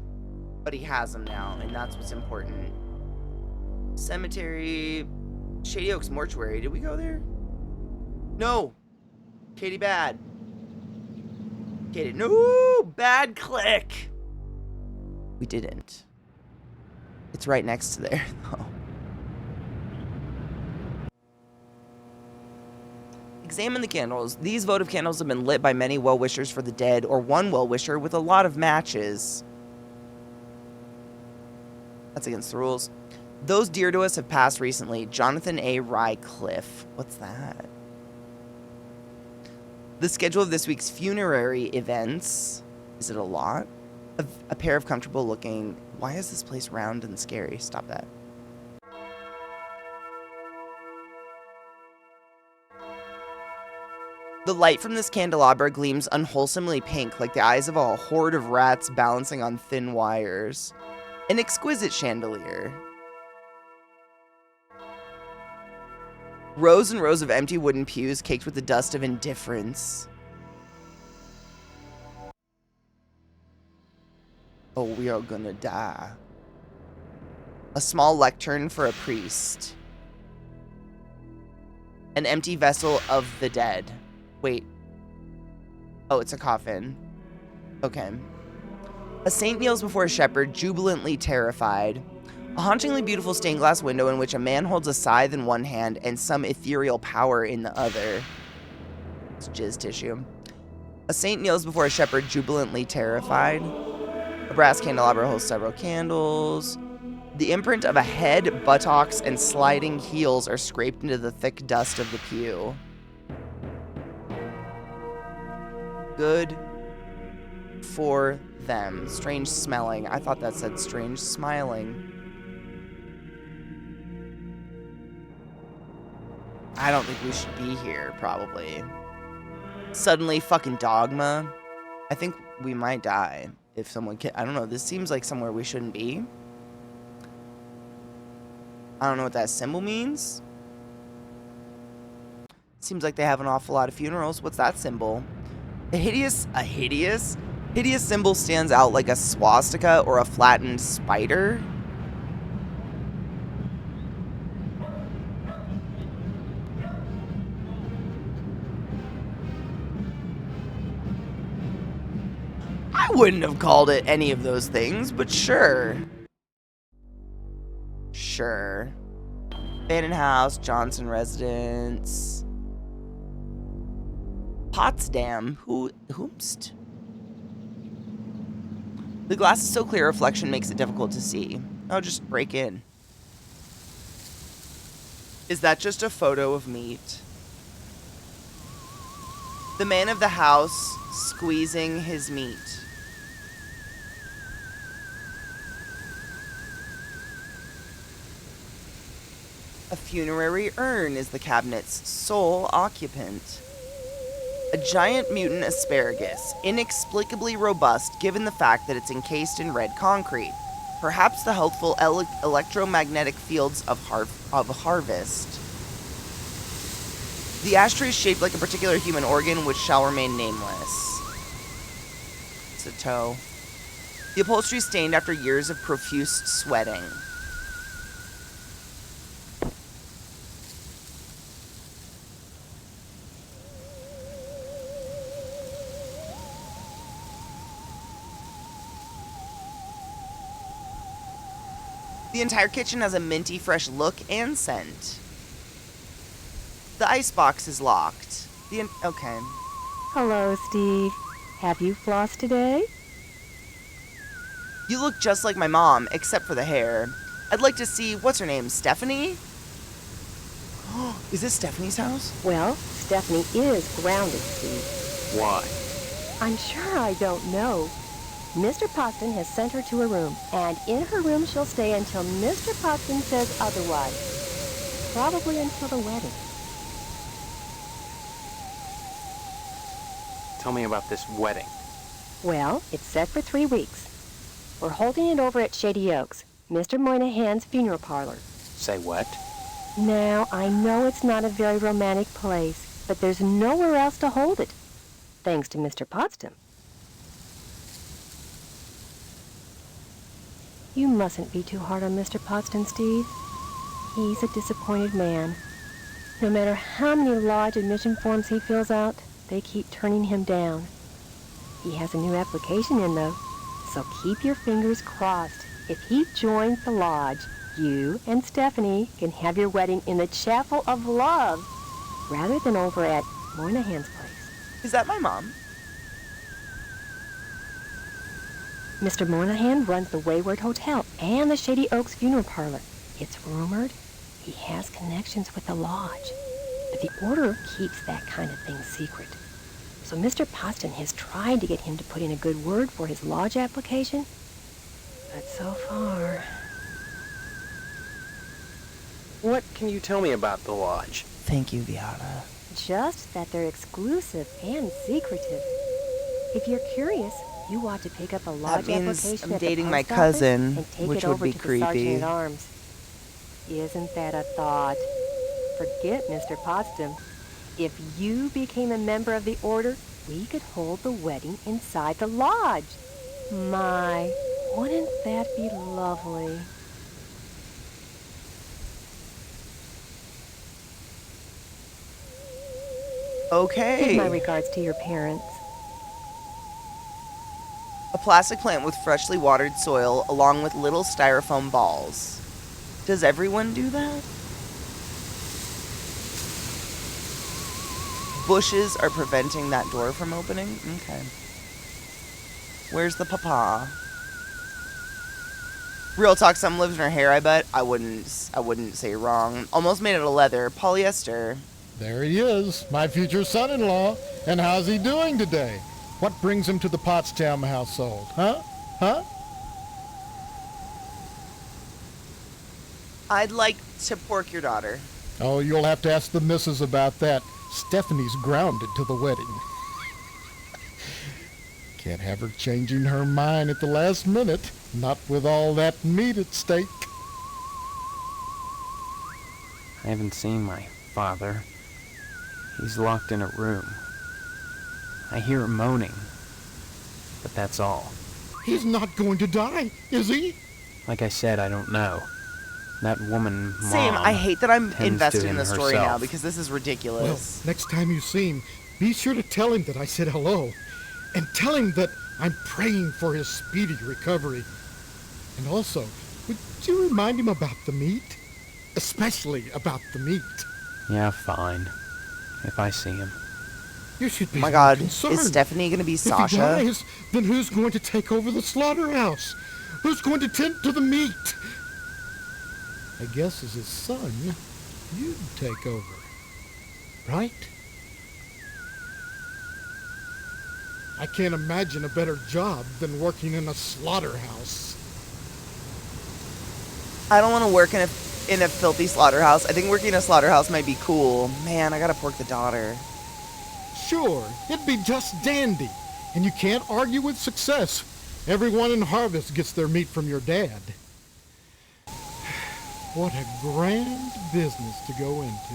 but he has them now, and that's what's important. Cemetery. Shady Oaks Mortuary. Did we go there? No. Katie bad. Katie. No! Bad click. We didn't. It's right next to there, though. Examine the candles. These votive candles have been lit by many well-wishers for the dead, or one well-wisher with a lot of matches. That's against the rules. Those dear to us have passed recently. Jonathan A. Rycliffe. What's that? The schedule of this week's funerary events. Is it a lot? A pair of comfortable looking... Why is this place round and scary? Stop that. The light from this candelabra gleams unwholesomely pink, like the eyes of a horde of rats balancing on thin wires. An exquisite chandelier. Rows and rows of empty wooden pews caked with the dust of indifference. Oh, we are gonna die. A small lectern for a priest. An empty vessel of the dead. Wait. Oh, it's a coffin. Okay. A saint kneels before a shepherd, jubilantly terrified. A hauntingly beautiful stained glass window in which a man holds a scythe in one hand and some ethereal power in the other. It's jizz tissue. A saint kneels before a shepherd, jubilantly terrified. A brass candelabra holds several candles. The imprint of a head, buttocks, and sliding heels are scraped into the thick dust of the pew. Good for them. Strange smelling. I thought that said strange smiling. I don't think we should be here, probably. Suddenly, fucking dogma. I think we might die if someone can. I don't know. This seems like somewhere we shouldn't be. I don't know what that symbol means. Seems like they have an awful lot of funerals. What's that symbol? A hideous symbol stands out like a swastika or a flattened spider. I wouldn't have called it any of those things, but sure. Sure. Bannon House, Johnson Residence. Potsdam. Whomst? The glass is so clear, reflection makes it difficult to see. I'll just break in. Is that just a photo of meat? The man of the house squeezing his meat. A funerary urn is the cabinet's sole occupant. A giant mutant asparagus, inexplicably robust given the fact that it's encased in red concrete. Perhaps the healthful electromagnetic fields of harvest. The ashtray is shaped like a particular human organ which shall remain nameless. It's a toe. The upholstery is stained after years of profuse sweating. The entire kitchen has a minty fresh look and scent. The icebox is locked. Okay. Hello, Steve. Have you flossed today? You look just like my mom, except for the hair. I'd like to see, what's her name, Stephanie? Is this Stephanie's house? Well, Stephanie is grounded, Steve. Why? I'm sure I don't know. Mr. Potson has sent her to her room, and in her room she'll stay until Mr. Potson says otherwise. Probably until the wedding. Tell me about this wedding. Well, it's set for 3 weeks. We're holding it over at Shady Oaks, Mr. Moynihan's funeral parlor. Say what? Now, I know it's not a very romantic place, but there's nowhere else to hold it, thanks to Mr. Potsdam. You mustn't be too hard on Mr. Potsdam, Steve. He's a disappointed man. No matter how many lodge admission forms he fills out, they keep turning him down. He has a new application in, though, so keep your fingers crossed. If he joins the lodge, you and Stephanie can have your wedding in the Chapel of Love, rather than over at Moynihan's place. Is that my mom? Mr. Moynihan runs the Wayward Hotel and the Shady Oaks Funeral Parlor. It's rumored he has connections with the lodge, but the order keeps that kind of thing secret. So Mr. Potsdam has tried to get him to put in a good word for his lodge application, but so far... What can you tell me about the lodge? Thank you, Viana. Just that they're exclusive and secretive. If you're curious, you ought to pick up a lodge That means application I'm at the dating post my office cousin, and take which it would over be to the creepy. sergeant at arms. Isn't that a thought? Forget Mr. Potsdam. If you became a member of the order, we could hold the wedding inside the lodge. My, wouldn't that be lovely? Okay. Give my regards to your parents. A plastic plant with freshly watered soil along with little styrofoam balls. Does everyone do that? Bushes are preventing that door from opening? Okay. Where's the papa? Real talk, some lives in her hair, I bet. I wouldn't say wrong. Almost made it of leather. Polyester. There he is, my future son-in-law. And how's he doing today? What brings him to the Potsdam household, huh? Huh? I'd like to pork your daughter. Oh, you'll have to ask the missus about that. Stephanie's grounded to the wedding. Can't have her changing her mind at the last minute. Not with all that meat at stake. I haven't seen my father. He's locked in a room. I hear him moaning, but that's all. He's not going to die, is he? Like I said, I don't know. That woman, Mom, Same. I hate that I'm tends to invested in him the story now herself. because this is Well, ridiculous. next time you see him, be sure to tell him that I said hello. And tell him that I'm praying for his speedy recovery. And also, would you remind him about the meat? Especially about the meat. Yeah, fine. If I see him. You should be Oh my God, concerned. is Stephanie gonna be If he Sasha? dies, then who's going to take over the slaughterhouse? Who's going to tend to the meat? I guess as his son, you'd take over. Right? I can't imagine a better job than working in a slaughterhouse. I don't want to work in a filthy slaughterhouse. I think working in a slaughterhouse might be cool. Man, I gotta pork the daughter. Sure, it'd be just dandy. And you can't argue with success. Everyone in Harvest gets their meat from your dad. What a grand business to go into.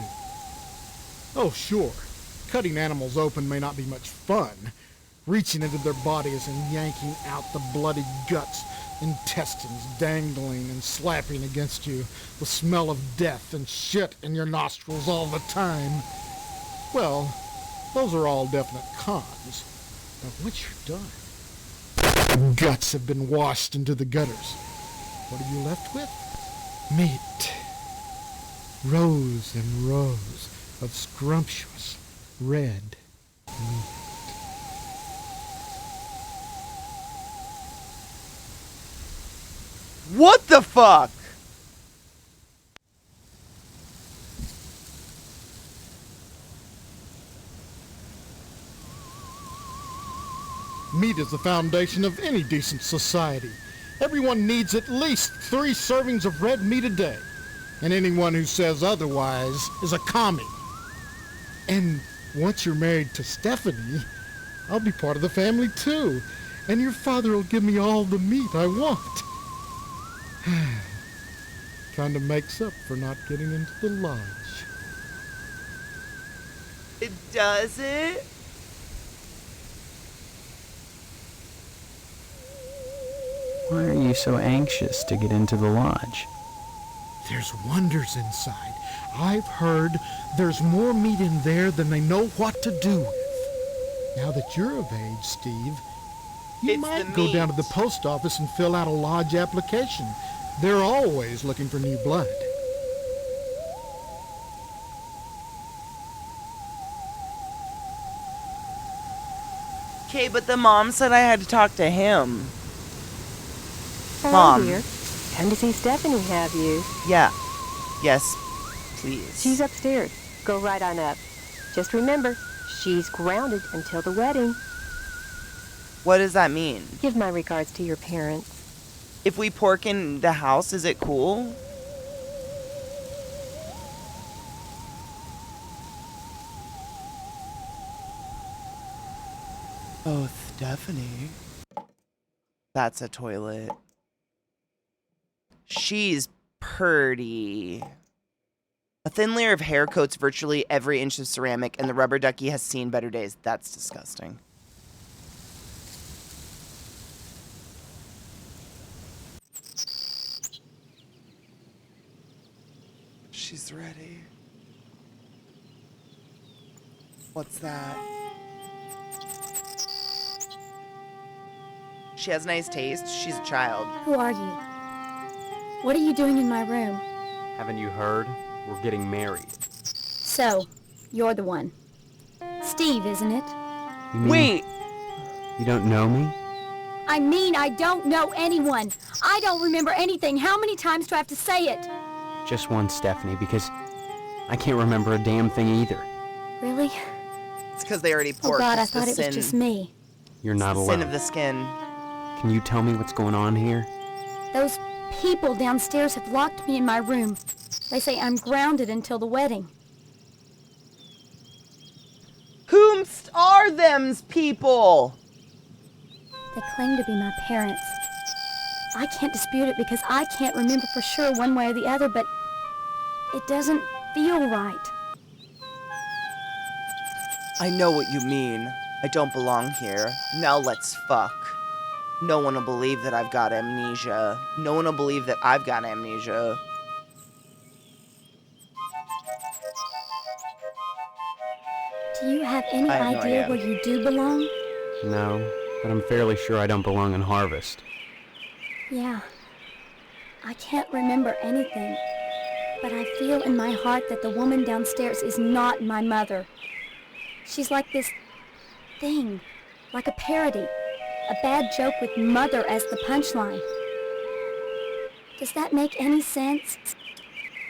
Oh, sure, cutting animals open may not be much fun. Reaching into their bodies and yanking out the bloody guts, intestines dangling and slapping against you, the smell of death and shit in your nostrils all the time. Well, those are all definite cons. But once you're done, guts have been washed into the gutters. What are you left with? Meat. Rows and rows of scrumptious red meat. What the fuck? Meat is the foundation of any decent society. Everyone needs at least 3 servings of red meat a day. And anyone who says otherwise is a commie. And once you're married to Stephanie, I'll be part of the family too. and your father will give me all the meat I want. Kinda makes up for not getting into the lodge. It does it? Why are you so anxious to get into the lodge? There's wonders inside. I've heard there's more meat in there than they know what to do with. Now that you're of age, Steve, you It's might the go down to meat. the post office and fill out a lodge application. They're always looking for new blood. Okay, but the mom said I had to talk to him. Hello, Mom. dear. Come to see Stephanie, have you? Yeah. Yes, please. She's upstairs. Go right on up. Just remember, she's grounded until the wedding. What does that mean? Give my regards to your parents. If we pork in the house, is it cool? Oh, Stephanie. That's a toilet. She's purty. A thin layer of hair coats virtually every inch of ceramic, and the rubber ducky has seen better days. That's disgusting. She's ready. What's that? She has nice taste. She's a child. Who are you? What are you doing in my room? Haven't you heard? We're getting married. So, you're the one. Steve, isn't it? You mean Wait! you don't know me? I mean, I don't know anyone. I don't remember anything. How many times do I have to say it? Just one, Stephanie, because I can't remember a damn thing either. Really? It's because they already Oh porked. God, I It's the thought it was sin. just me. You're It's not the alone. sin of the skin. Can you tell me what's going on here? Those people downstairs have locked me in my room. They say I'm grounded until the wedding. Whomst are them's people? They claim to be my parents. I can't dispute it because I can't remember for sure one way or the other, but it doesn't feel right. I know what you mean. I don't belong here. Now let's fuck. No one will believe that I've got amnesia. No one will believe that I've got amnesia. Do you have any I have no idea idea. where you do belong? No, but I'm fairly sure I don't belong in Harvest. Yeah. I can't remember anything, but I feel in my heart that the woman downstairs is not my mother. She's like this thing, like a parody, a bad joke with mother as the punchline. Does that make any sense?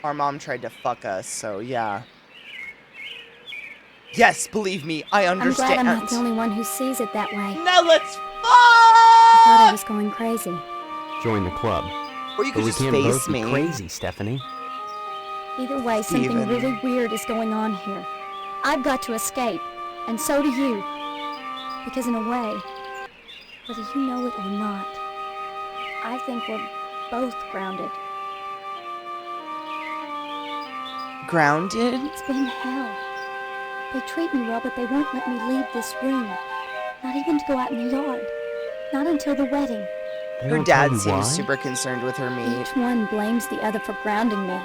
Our mom tried to fuck us, so yeah. Yes, believe me, I I'm understand. glad I'm not the only one who sees it that way. Now let's I thought I fuck! was going crazy. Join the club. Or you But could we just can't face both me. be crazy, Stephanie. Either way, something Steven. really weird is going on here. I've got to escape, and so do you. Because in a way, whether you know it or not, I think we're both grounded. Grounded? It's been hell. They treat me well, but they won't let me leave this room. Not even to go out in the yard. Not until the wedding. They Her don't tell dad you why? seems super concerned with her meat. Each one blames the other for grounding me.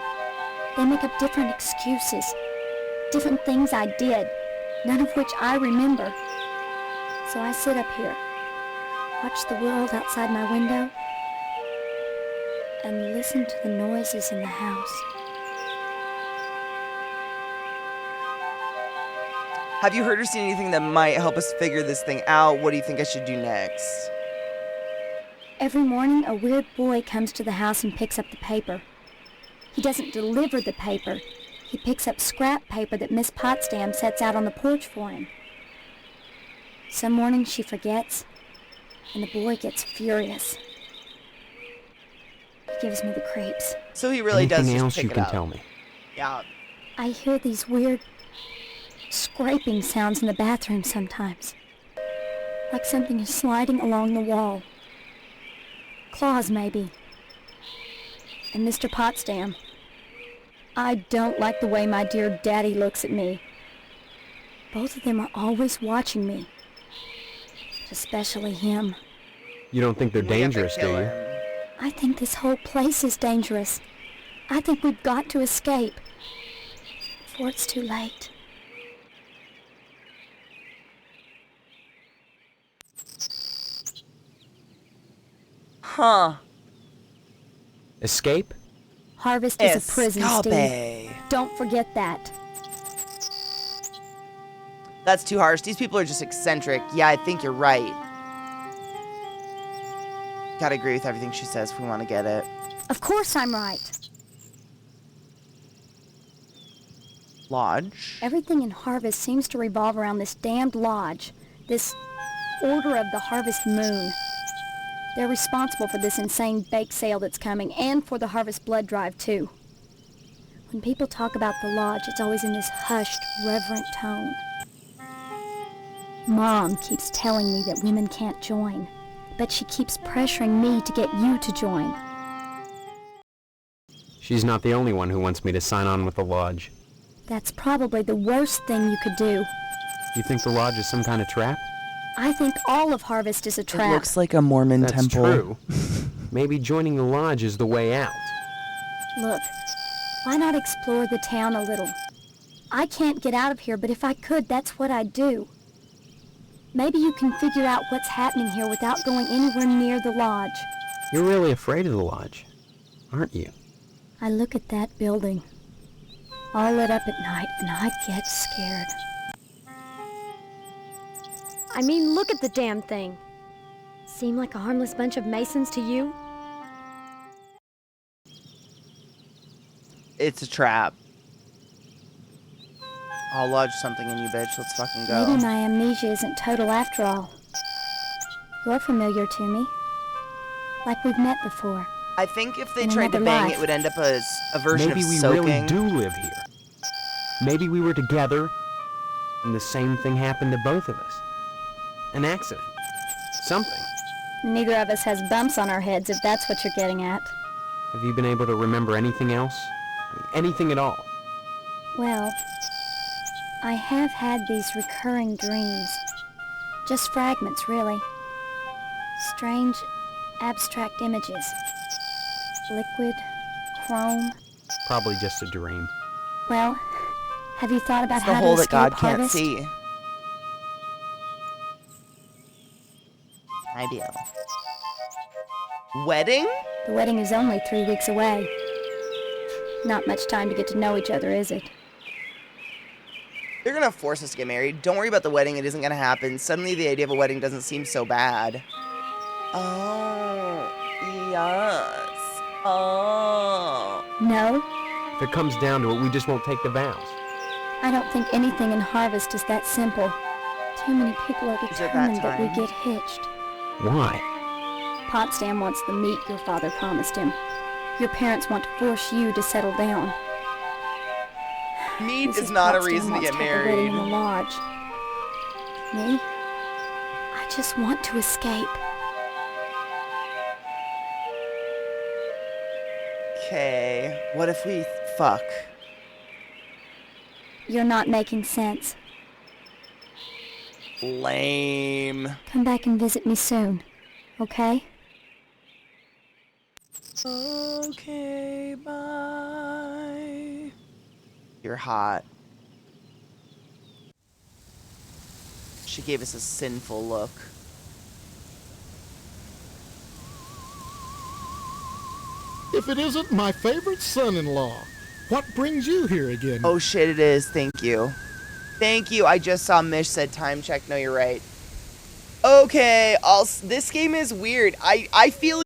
They make up different excuses. Different things I did, none of which I remember. So I sit up here, watch the world outside my window, and listen to the noises in the house. Have you heard or seen anything that might help us figure this thing out? What do you think I should do next? Every morning, a weird boy comes to the house and picks up the paper. He doesn't deliver the paper. He picks up scrap paper that Miss Potsdam sets out on the porch for him. Some mornings she forgets, and the boy gets furious. He gives me the creeps. So he really does Anything just else pick you it can up. tell me? Yeah. I hear these weird scraping sounds in the bathroom sometimes. Like something is sliding along the wall. Claws, maybe. And Mr. Potsdam. I don't like the way my dear daddy looks at me. Both of them are always watching me. But especially him. You don't think they're dangerous, do you? I think this whole place is dangerous. I think we've got to escape. Before it's too late. Huh. Escape? Harvest is a prison, Steve. Escape. Don't forget that. That's too harsh. These people are just eccentric. Yeah, I think you're right. Gotta agree with everything she says if we want to get it. Of course I'm right. Lodge. Everything in Harvest seems to revolve around this damned lodge. This Order of the Harvest Moon. They're responsible for this insane bake sale that's coming, and for the Harvest Blood Drive, too. When people talk about the lodge, it's always in this hushed, reverent tone. Mom keeps telling me that women can't join, but she keeps pressuring me to get you to join. She's not the only one who wants me to sign on with the lodge. That's probably the worst thing you could do. You think the lodge is some kind of trap? I think all of Harvest is a trap. It looks like a Mormon That's temple. True. Maybe joining the lodge is the way out. Look, why not explore the town a little? I can't get out of here, but if I could, that's what I'd do. Maybe you can figure out what's happening here without going anywhere near the lodge. You're really afraid of the lodge, aren't you? I look at that building, all lit up at night, and I get scared. I mean, look at the damn thing. Seem like a harmless bunch of Masons to you? It's a trap. I'll lodge something in you, bitch. Let's fucking go. Maybe my amnesia isn't total after all. You're familiar to me. Like we've met before. I think if they In tried to another bang, life. it would end up as a version Maybe of we soaking. really do live here. Maybe we were together, and the same thing happened to both of us. An accident. Something. Neither of us has bumps on our heads, if that's what you're getting at. Have you been able to remember anything else? I mean, anything at all? Well, I have had these recurring dreams. Just fragments, really. Strange, abstract images. Liquid, chrome. Probably just a dream. Well, have you thought about It's the how hole to that God escape can't Harvest? see. I do. Wedding? The wedding is only 3 weeks away. Not much time to get to know each other, is it? They're gonna force us to get married. Don't worry about the wedding. It isn't gonna happen. Suddenly the idea of a wedding doesn't seem so bad. Oh, yes. Oh. No, If it comes down to it, we just won't take the vows. I don't think anything in Harvest is that simple. Too many people are Is it that determined that we time? get hitched. Why? Potsdam wants the meat your father promised him. Your parents want to force you to settle down. Mead Mrs. is not a Potsdam reason to wants get have a wedding in married. the lodge. Me? I just want to escape. Okay. What if we fuck? You're not making sense. Lame. Come back and visit me soon, okay? Okay, bye. You're hot. She gave us a sinful look. If it isn't my favorite son-in-law, what brings you here again? Oh shit, it is. Thank you. Thank you. I just saw Mish said time check. No, you're right. Okay, this game is weird. I feel